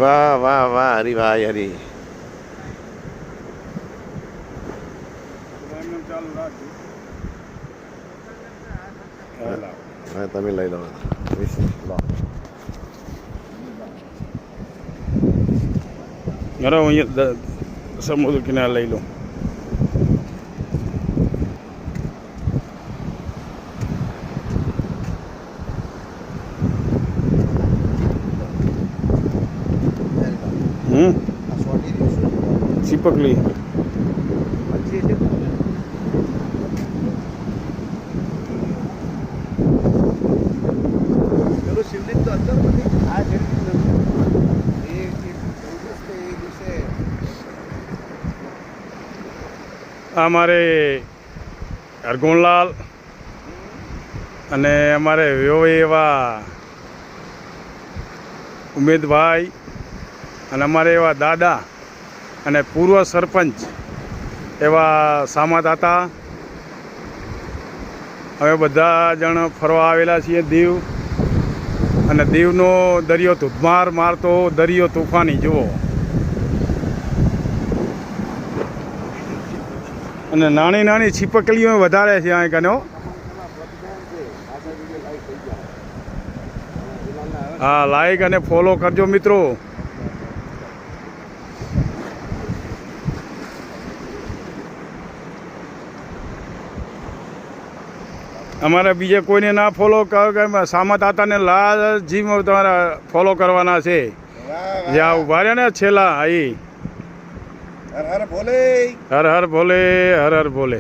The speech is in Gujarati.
વાહ વાહ વાહ હરી ભાઈ હરી. હવે તમે લઈ લો. ઘરે અહીંયા સમુદ્ર કિનારે લઈ લો. ચીપકલી શિવલિંગ તો અંદર બની આ અમારે હરગોણલાલ અને અમારે એવા ઉમેદભાઈ અને અમારે એવા દાદા અને પૂર્વ સરપંચ એવા સામા હતા. અમે બધા જણ ફરવા આવેલા છીએ દીવ. અને દીવનો દરિયો ધોધમાર મારતો દરિયો તોફાની જુઓ. અને નાની નાની છીપકલીઓ વધારે છે અહીં કનો. હા, લાઈક અને ફોલો કરજો મિત્રો. અમારે બીજે કોઈને ના ફોલો કરો કે સામા તાતાને લાલજી તમારા ફોલો કરવાના છે. જ્યાં ઉભા રહ્યા ને છેલ્લા અહીં. હર હર ભોલે, હર હર ભોલે, હર હર ભોલે.